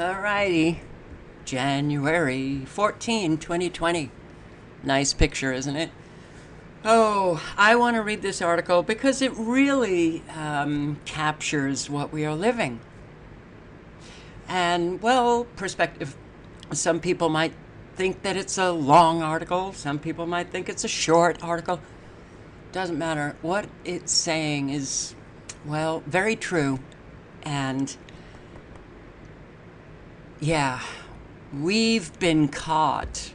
Alrighty. January 14, 2020. Nice picture, isn't it? Oh, I want to read this article because it really captures what we are living. And, well, perspective. Some people might think that it's a long article, some people might think it's a short article. Doesn't matter. What it's saying is, well, very true. And yeah, we've been caught.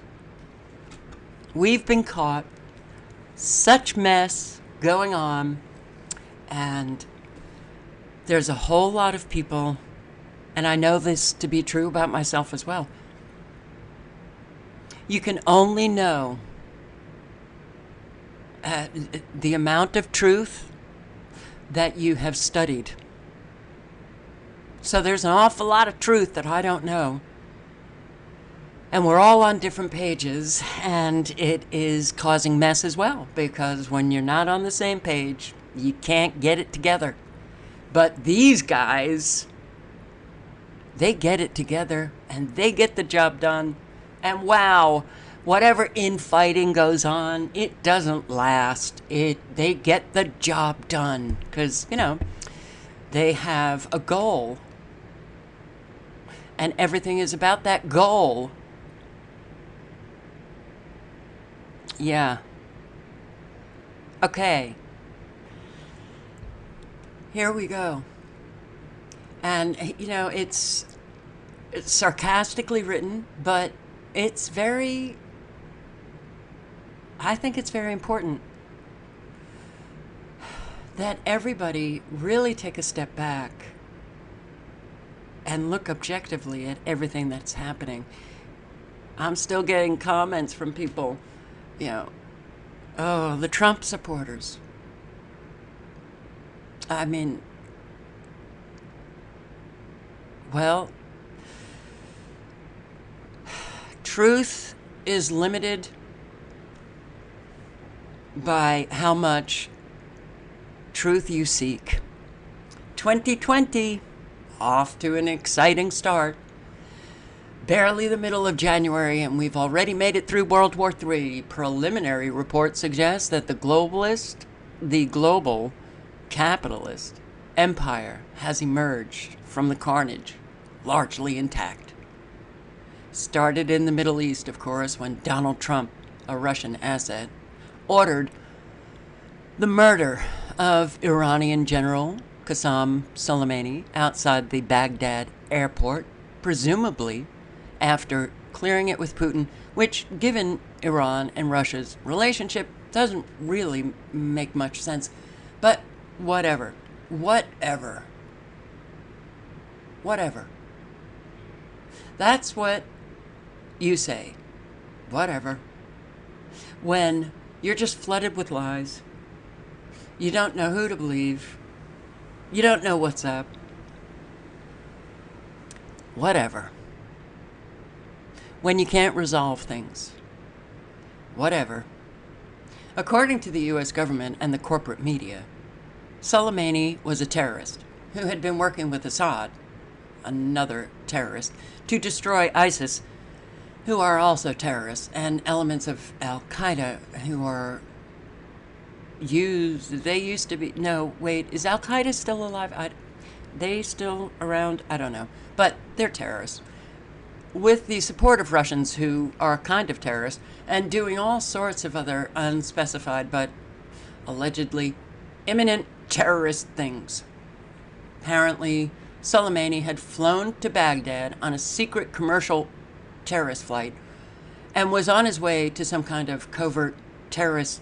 We've been caught. Such mess going on. And there's a whole lot of people, and I know this to be true about myself as well. You can only know the amount of truth that you have studied. So there's an awful lot of truth that I don't know. And we're all on different pages, and it is causing mess as well, because when you're not on the same page, you can't get it together. But these guys, they get it together, and they get the job done. And wow, whatever infighting goes on, it doesn't last. They get the job done because, they have a goal. And everything is about that goal. Yeah. Okay. Here we go. And, it's sarcastically written, but I think it's very important that everybody really take a step back and look objectively at everything that's happening. I'm still getting comments from people, oh, the Trump supporters. I mean, well, truth is limited by how much truth you seek. 2020, off to an exciting start. Barely the middle of January, and we've already made it through World War III. Preliminary reports suggest that the global capitalist empire has emerged from the carnage, largely intact. Started in the Middle East, of course, when Donald Trump, a Russian asset, ordered the murder of Iranian General Qasem Soleimani outside the Baghdad airport, presumably after clearing it with Putin, which, given Iran and Russia's relationship, doesn't really make much sense. But whatever. That's what you say. Whatever. When you're just flooded with lies, you don't know who to believe, you don't know what's up. Whatever. When you can't resolve things. Whatever. According to the U.S. government and the corporate media, Soleimani was a terrorist who had been working with Assad, another terrorist, to destroy ISIS, who are also terrorists, and elements of Al-Qaeda who are is Al-Qaeda still alive? They still around? I don't know. But they're terrorists. With the support of Russians who are kind of terrorists and doing all sorts of other unspecified but allegedly imminent terrorist things. Apparently, Soleimani had flown to Baghdad on a secret commercial terrorist flight and was on his way to some kind of covert terrorist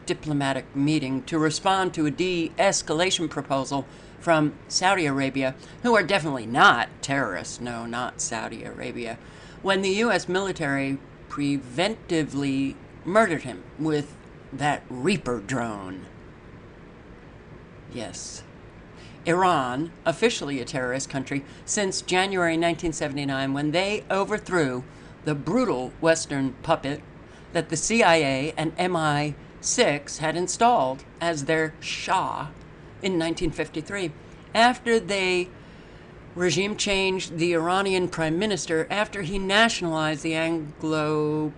diplomatic meeting to respond to a de-escalation proposal from Saudi Arabia, who are definitely not terrorists, no, not Saudi Arabia, when the U.S. military preventively murdered him with that Reaper drone. Yes. Iran, officially a terrorist country since January 1979, when they overthrew the brutal Western puppet that the CIA and MI6 had installed as their Shah in 1953, after they regime changed the Iranian prime minister after he nationalized the Anglo-Persian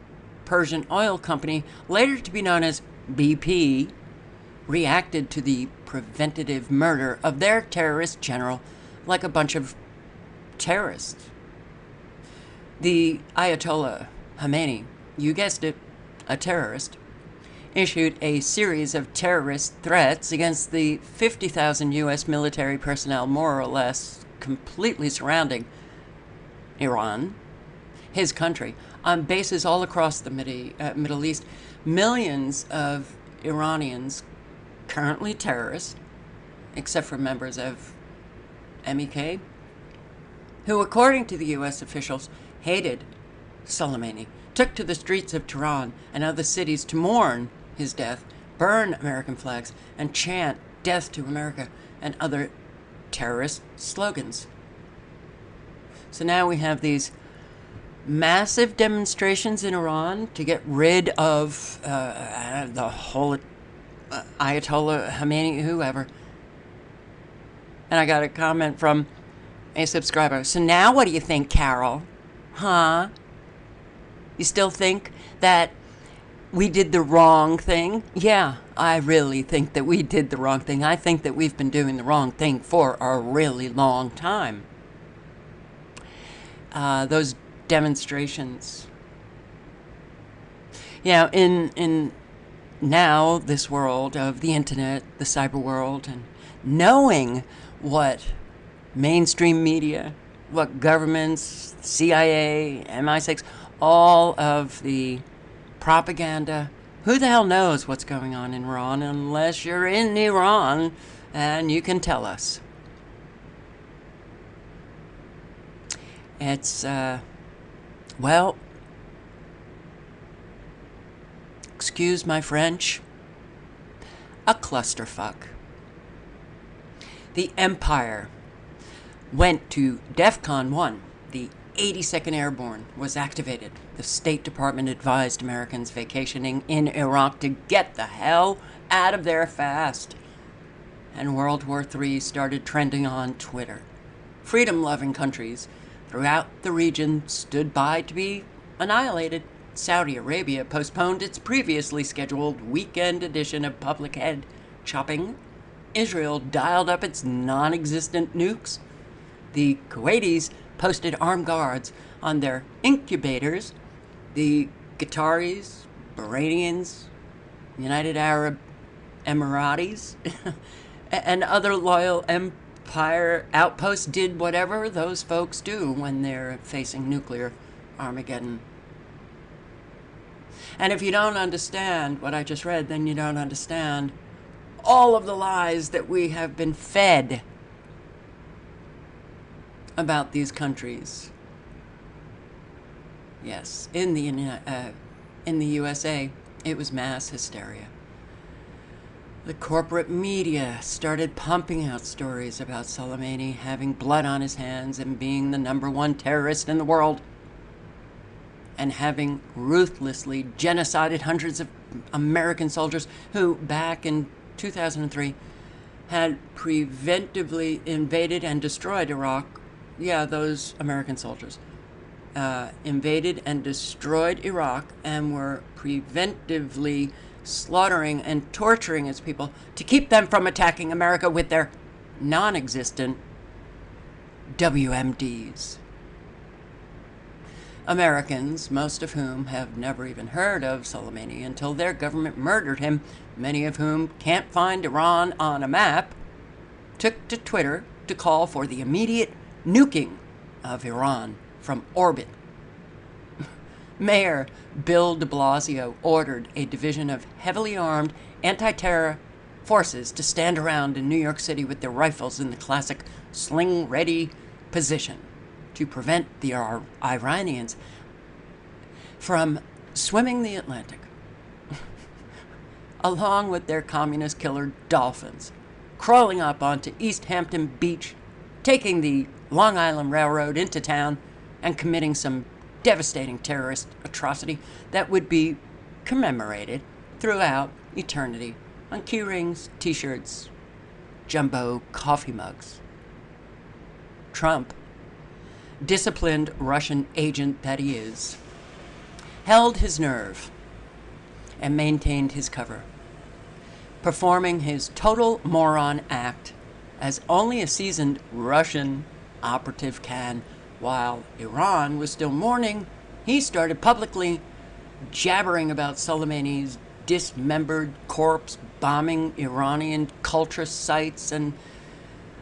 oil company, later to be known as BP, reacted to the preventative murder of their terrorist general like a bunch of terrorists. The Ayatollah Khamenei, you guessed it, a terrorist, issued a series of terrorist threats against the 50,000 U.S. military personnel, more or less completely surrounding Iran, his country, on bases all across the Middle East. Millions of Iranians, currently terrorists, except for members of MEK, who, according to the U.S. officials, hated Soleimani, took to the streets of Tehran and other cities to mourn his death, burn American flags, and chant "Death to America" and other terrorist slogans. So now we have these massive demonstrations in Iran to get rid of the whole Ayatollah Khamenei, whoever. And I got a comment from a subscriber. So now what do you think, Carol? Huh? You still think that we did the wrong thing? Yeah, I really think that we did the wrong thing. I think that we've been doing the wrong thing for a really long time. Those demonstrations. Yeah, in now this world of the internet, the cyber world, and knowing what mainstream media, what governments, CIA, MI6, all of the propaganda, who the hell knows what's going on in Iran unless you're in Iran and you can tell us. It's, well, excuse my French, a clusterfuck. The Empire went to DEFCON 1. The 82nd Airborne was activated. The State Department advised Americans vacationing in Iraq to get the hell out of there fast. And World War III started trending on Twitter. Freedom-loving countries throughout the region stood by to be annihilated. Saudi Arabia postponed its previously scheduled weekend edition of public head chopping. Israel dialed up its non-existent nukes. The Kuwaitis posted armed guards on their incubators. The Qataris, Bahrainians, United Arab Emiratis, and other loyal empire outposts did whatever those folks do when they're facing nuclear Armageddon. And if you don't understand what I just read, then you don't understand all of the lies that we have been fed about these countries. Yes, in the USA, it was mass hysteria. The corporate media started pumping out stories about Soleimani having blood on his hands and being the #1 terrorist in the world, and having ruthlessly genocided hundreds of American soldiers who, back in 2003, had preventively invaded and destroyed Iraq. Yeah, those American soldiers invaded and destroyed Iraq and were preventively slaughtering and torturing its people to keep them from attacking America with their non-existent WMDs. Americans, most of whom have never even heard of Soleimani until their government murdered him, many of whom can't find Iran on a map, took to Twitter to call for the immediate nuking of Iran from orbit. Mayor Bill de Blasio ordered a division of heavily armed anti-terror forces to stand around in New York City with their rifles in the classic sling-ready position to prevent the Iranians from swimming the Atlantic, along with their communist killer dolphins, crawling up onto East Hampton Beach, taking the Long Island Railroad into town, and committing some devastating terrorist atrocity that would be commemorated throughout eternity on key rings, t-shirts, jumbo coffee mugs. Trump, disciplined Russian agent that he is, held his nerve and maintained his cover, performing his total moron act as only a seasoned Russian operative can. While Iran was still mourning, he started publicly jabbering about Soleimani's dismembered corpse, bombing Iranian culture sites, and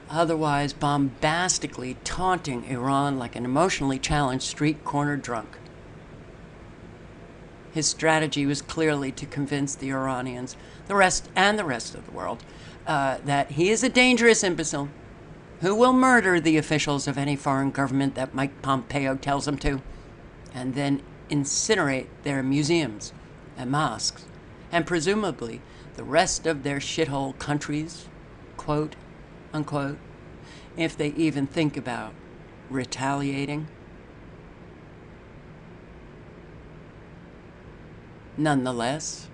otherwise bombastically taunting Iran like an emotionally challenged street corner drunk. His strategy was clearly to convince the Iranians, the rest of the world, that he is a dangerous imbecile who will murder the officials of any foreign government that Mike Pompeo tells him to, and then incinerate their museums and mosques, and presumably the rest of their shithole countries, quote unquote, if they even think about retaliating. Nonetheless,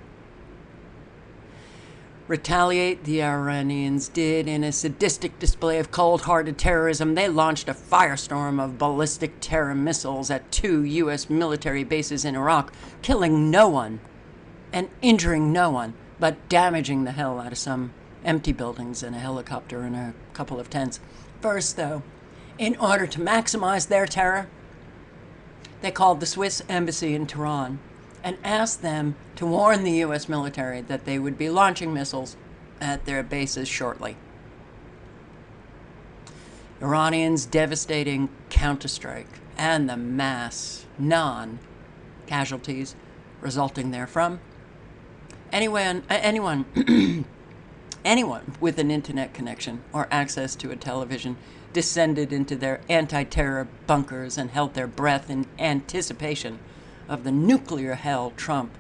retaliate the Iranians did in a sadistic display of cold-hearted terrorism. They launched a firestorm of ballistic terror missiles at 2 U.S. military bases in Iraq, killing no one and injuring no one, but damaging the hell out of some empty buildings and a helicopter and a couple of tents. First, though, in order to maximize their terror, they called the Swiss embassy in Tehran and asked them to warn the U.S. military that they would be launching missiles at their bases shortly. Iranians' devastating counterstrike and the mass non-casualties resulting therefrom. Anyone with an internet connection or access to a television descended into their anti-terror bunkers and held their breath in anticipation of the nuclear hell Trump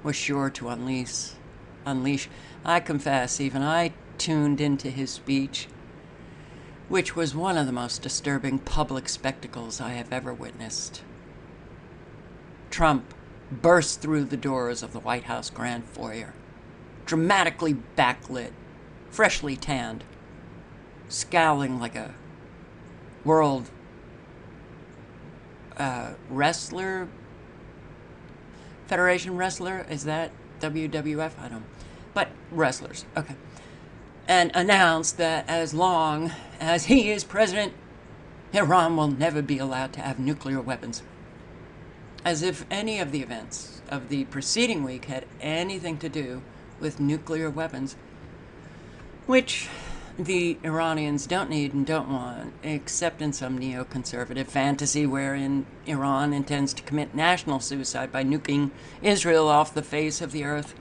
was sure to unleash. I confess, even I tuned into his speech, which was one of the most disturbing public spectacles I have ever witnessed. Trump burst through the doors of the White House grand foyer, dramatically backlit, freshly tanned, scowling like a world wrestler, Federation wrestler, is that WWF? I don't know. But wrestlers, okay. And announced that as long as he is president, Iran will never be allowed to have nuclear weapons. As if any of the events of the preceding week had anything to do with nuclear weapons, which the Iranians don't need and don't want, except in some neoconservative fantasy wherein Iran intends to commit national suicide by nuking Israel off the face of the earth.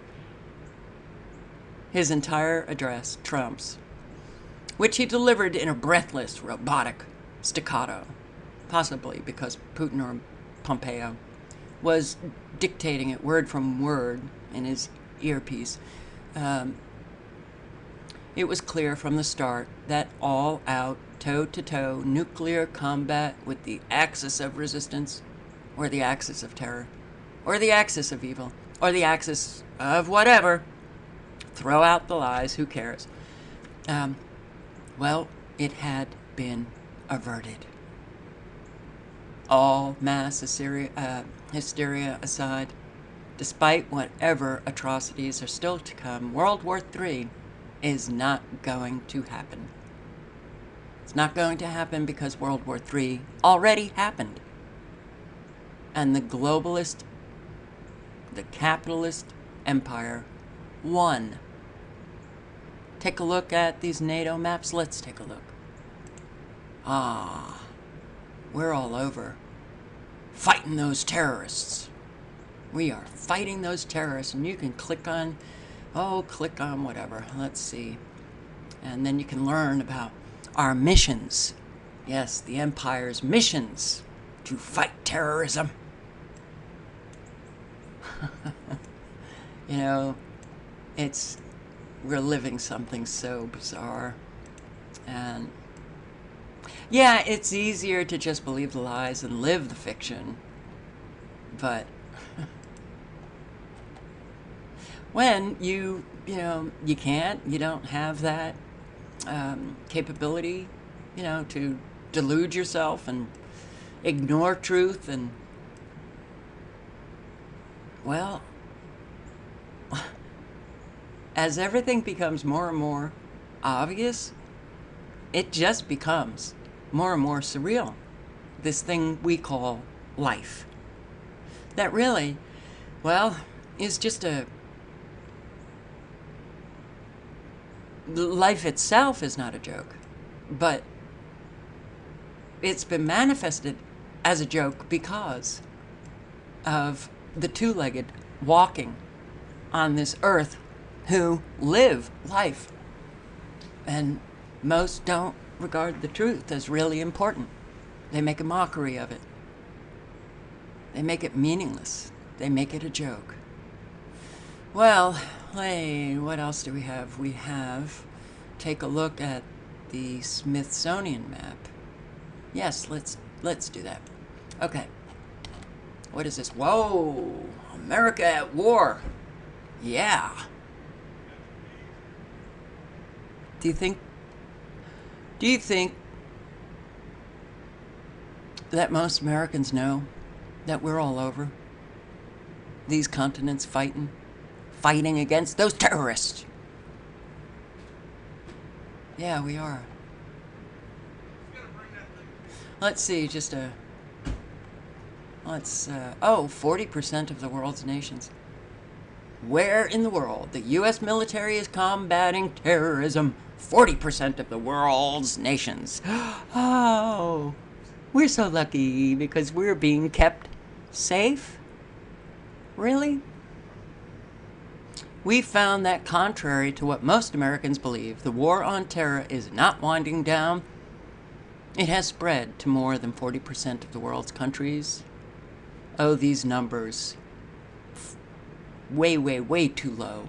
His entire address, Trump's, which he delivered in a breathless, robotic staccato, possibly because Putin or Pompeo was dictating it word from word in his earpiece. It was clear from the start that all-out, toe-to-toe nuclear combat with the axis of resistance, or the axis of terror, or the axis of evil, or the axis of whatever. Throw out the lies, who cares? Well, it had been averted. All mass hysteria aside, despite whatever atrocities are still to come, World War III is not going to happen. It's not going to happen because World War III already happened. And the globalist, the capitalist empire won. Take a look at these NATO maps. Let's take a look. We're all over fighting those terrorists. We are fighting those terrorists, and you can click on whatever. Let's see. And then you can learn about our missions. Yes, the Empire's missions to fight terrorism. You know, we're living something so bizarre. And yeah, it's easier to just believe the lies and live the fiction. But when you don't have that capability, to delude yourself and ignore truth, and, well, as everything becomes more and more obvious, it just becomes more and more surreal. This thing we call life. That really, well, is just life itself is not a joke, but it's been manifested as a joke because of the two-legged walking on this earth who live life. And most don't regard the truth as really important. They make a mockery of it. They make it meaningless. They make it a joke. Well, hey, what else do we have? We have, take a look at the Smithsonian map. Yes, let's do that. Okay. What is this? Whoa! America at war. Yeah. Do you think that most Americans know that we're all over these continents fighting against those terrorists? Yeah, we are. Let's see, 40% of the world's nations. Where in the world the U.S. military is combating terrorism? 40% of the world's nations. Oh, we're so lucky because we're being kept safe? Really? We found that contrary to what most Americans believe, the war on terror is not winding down. It has spread to more than 40% of the world's countries. Oh, these numbers. Way, way, way too low.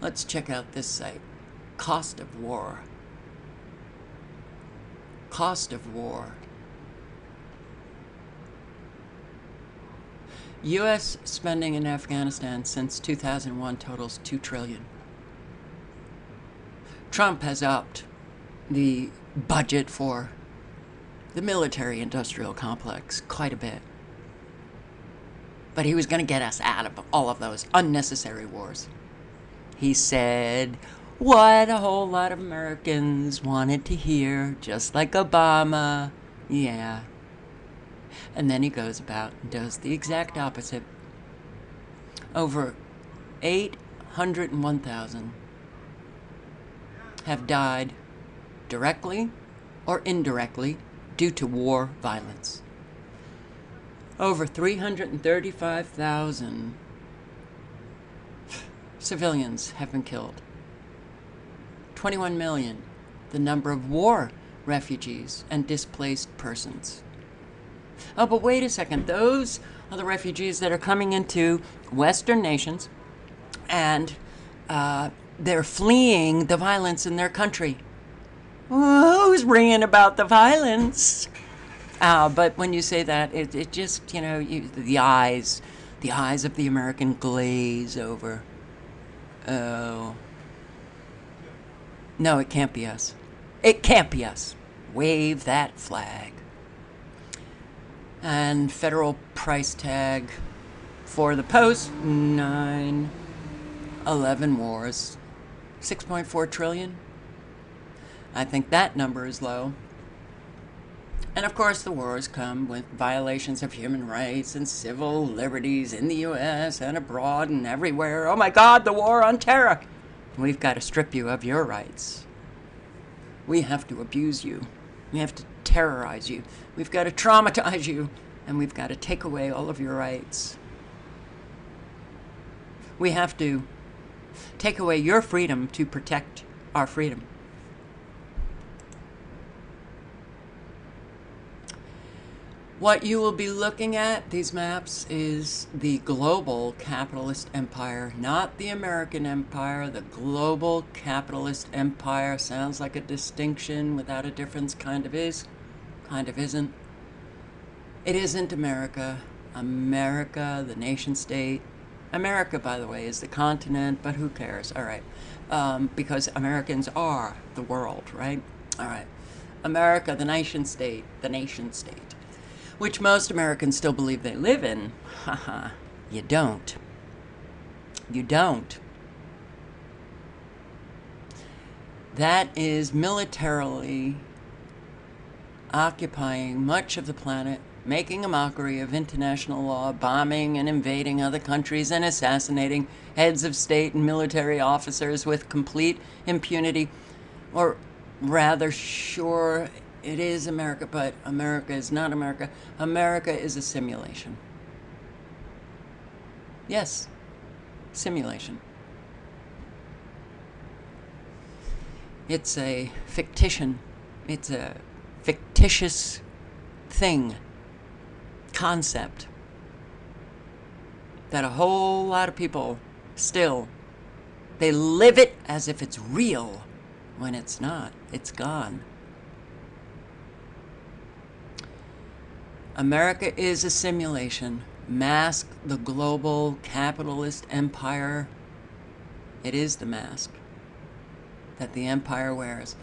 Let's check out this site. Cost of war. Cost of war. U.S. spending in Afghanistan since 2001 totals $2 trillion. Trump has upped the budget for the military-industrial complex quite a bit. But he was going to get us out of all of those unnecessary wars. He said what a whole lot of Americans wanted to hear, just like Obama. Yeah. And then he goes about and does the exact opposite. Over 801,000 have died directly or indirectly due to war violence. Over 335,000 civilians have been killed. 21 million, the number of war refugees and displaced persons. Oh, but wait a second. Those are the refugees that are coming into Western nations, and they're fleeing the violence in their country. Who's bringing about the violence? But when you say that, it just, the eyes of the American glaze over. Oh. No, it can't be us. It can't be us. Wave that flag. And federal price tag for the post 9/11 wars, 6.4 trillion. I think that number is low. And of course the wars come with violations of human rights and civil liberties in the U.S. and abroad and everywhere. Oh my God, the war on terror. We've got to strip you of your rights. We have to abuse you. We have to terrorize you. We've got to traumatize you. And we've got to take away all of your rights. We have to take away your freedom to protect our freedom. What you will be looking at, these maps, is the global capitalist empire, not the American empire. The global capitalist empire sounds like a distinction without a difference. Kind of is, kind of isn't. It isn't America. America, the nation state. America, by the way, is the continent, but who cares? All right. Because Americans are the world, right? All right. America, the nation state, which most Americans still believe they live in. Haha, you don't. You don't. That is militarily occupying much of the planet, making a mockery of international law, bombing and invading other countries, and assassinating heads of state and military officers with complete impunity. Or rather, sure, it is America, but America is not America. America is a simulation. Yes, simulation. It's a fictitious thing, concept, that a whole lot of people still, they live it as if it's real, when it's not. It's gone. America is a simulation. Mask the global capitalist empire. It is the mask that the empire wears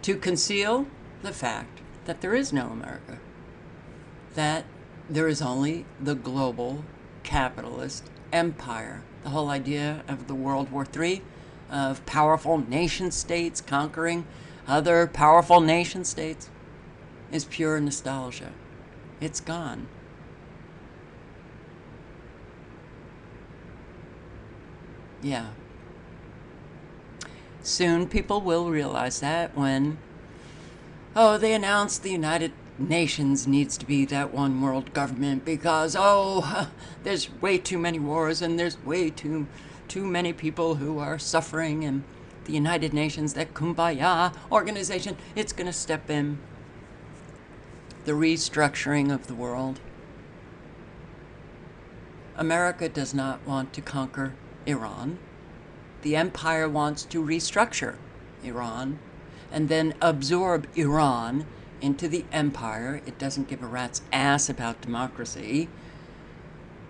to conceal the fact that there is no America, that there is only the global capitalist empire. The whole idea of the World War III, of powerful nation states conquering other powerful nation states, is pure nostalgia. It's gone. Yeah. Soon people will realize that when, they announced the United Nations needs to be that one world government because, there's way too many wars and there's way too many people who are suffering, and the United Nations, that kumbaya organization, it's going to step in. The restructuring of the world. America does not want to conquer Iran. The empire wants to restructure Iran and then absorb Iran into the empire. It doesn't give a rat's ass about democracy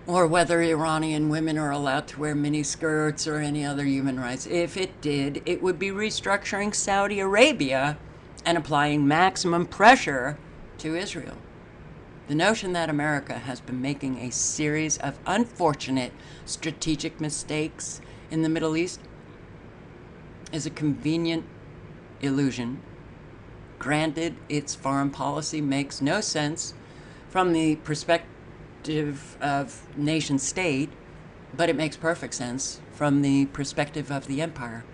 or whether Iranian women are allowed to wear miniskirts or any other human rights. If it did, it would be restructuring Saudi Arabia and applying maximum pressure to Israel. The notion that America has been making a series of unfortunate strategic mistakes in the Middle East is a convenient illusion. Granted, its foreign policy makes no sense from the perspective of nation state, but it makes perfect sense from the perspective of the empire.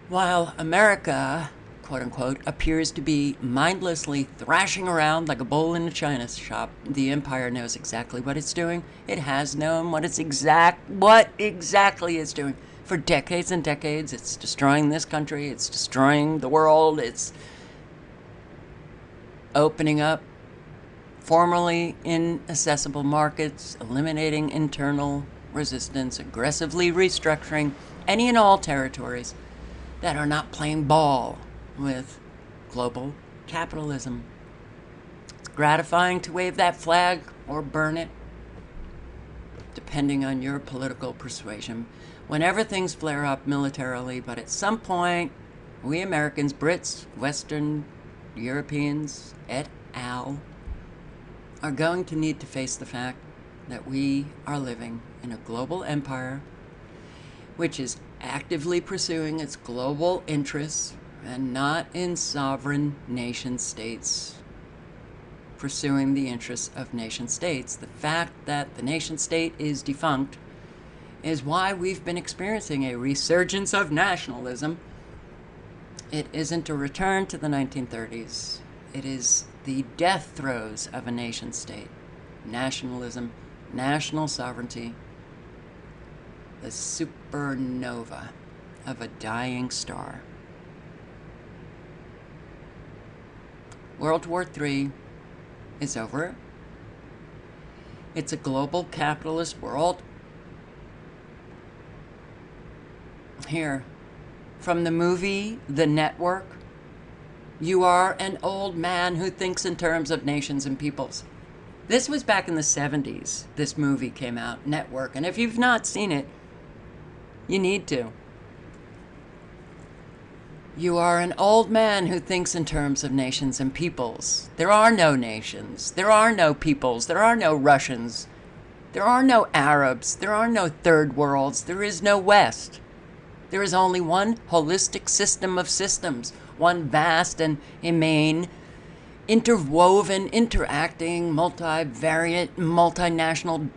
While America, quote unquote, appears to be mindlessly thrashing around like a bull in a china shop, the empire knows exactly what it's doing. It has known what exactly it's doing for decades and decades. It's destroying this country. It's destroying the world. It's opening up formerly inaccessible markets, eliminating internal resistance, aggressively restructuring any and all territories that are not playing ball with global capitalism. It's gratifying to wave that flag or burn it, depending on your political persuasion, whenever things flare up militarily. But at some point, we Americans, Brits, Western Europeans, et al., are going to need to face the fact that we are living in a global empire which is actively pursuing its global interests and not in sovereign nation states pursuing the interests of nation states. The fact that the nation state is defunct is why we've been experiencing a resurgence of nationalism. It isn't a return to the 1930s. It is the death throes of a nation state. Nationalism, national sovereignty, the supernova of a dying star. World War III is over. It's a global capitalist world. Here, from the movie The Network, you are an old man who thinks in terms of nations and peoples. This was back in the 70s. This movie came out, Network. And if you've not seen it, you need to. You are an old man who thinks in terms of nations and peoples. There are no nations. There are no peoples. There are no Russians. There are no Arabs. There are no third worlds. There is no West. There is only one holistic system of systems, one vast and immane, interwoven, interacting, multivariate, multinational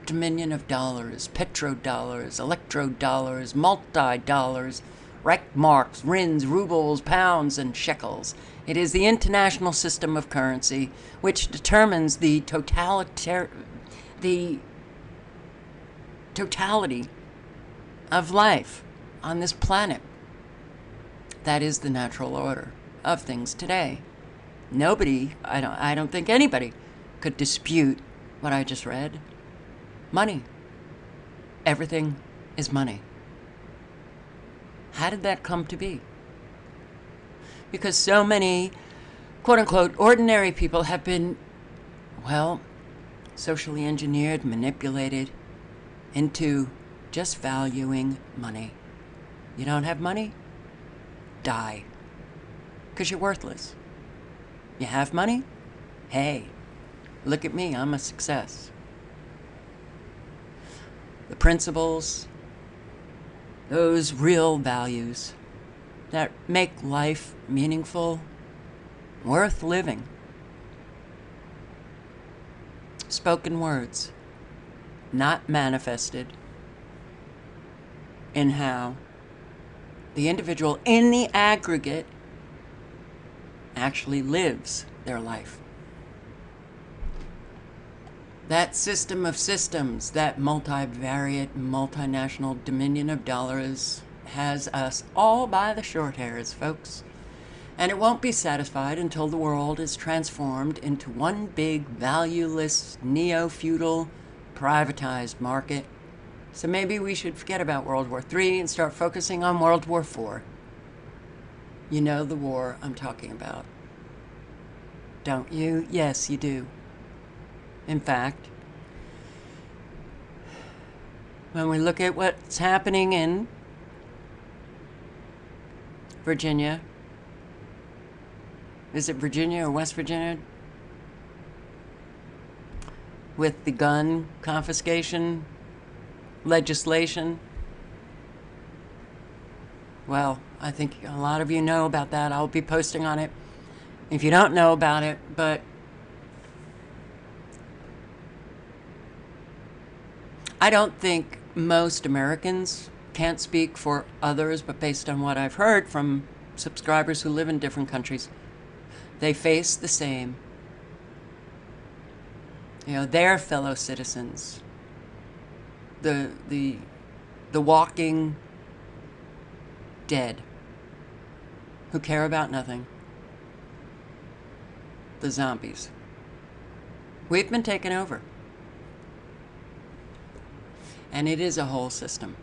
dominion of dollars, petrodollars, electrodollars, multi-dollars, Reichsmarks, rins, rubles, pounds, and shekels. It is the international system of currency which determines the totality of life on this planet. That is the natural order of things today. Nobody, I don't think anybody could dispute what I just read. Money. Everything is money. How did that come to be? Because so many, quote unquote, ordinary people have been, well, socially engineered, manipulated into just valuing money. You don't have money? Die. Because you're worthless. You have money? Hey, look at me, I'm a success. The principles, those real values that make life meaningful, worth living. Spoken words, not manifested in how the individual in the aggregate actually lives their life. That system of systems, that multivariate, multinational dominion of dollars has us all by the short hairs, folks. And it won't be satisfied until the world is transformed into one big, valueless, neo-feudal, privatized market. So maybe we should forget about World War III and start focusing on World War IV. You know the war I'm talking about, don't you? Yes, you do. In fact, when we look at what's happening in Virginia, is it Virginia or West Virginia? With the gun confiscation legislation. Well, I think a lot of you know about that. I'll be posting on it if you don't know about it, but I don't think most Americans, can't speak for others, but based on what I've heard from subscribers who live in different countries, they face the same. You know, their fellow citizens, the walking dead, who care about nothing, the zombies. We've been taken over. And it is a whole system.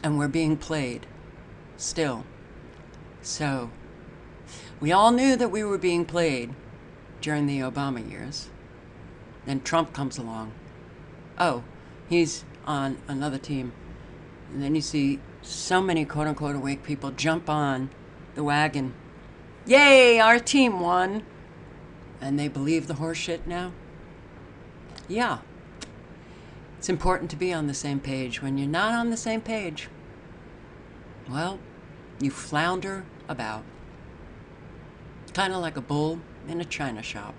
And we're being played still. So, we all knew that we were being played during the Obama years. Then Trump comes along. Oh, he's on another team. And then you see so many quote-unquote awake people jump on the wagon. Yay, our team won. And they believe the horse shit now? Yeah. It's important to be on the same page. When you're not on the same page, well, you flounder about. Kind of like a bull in a china shop.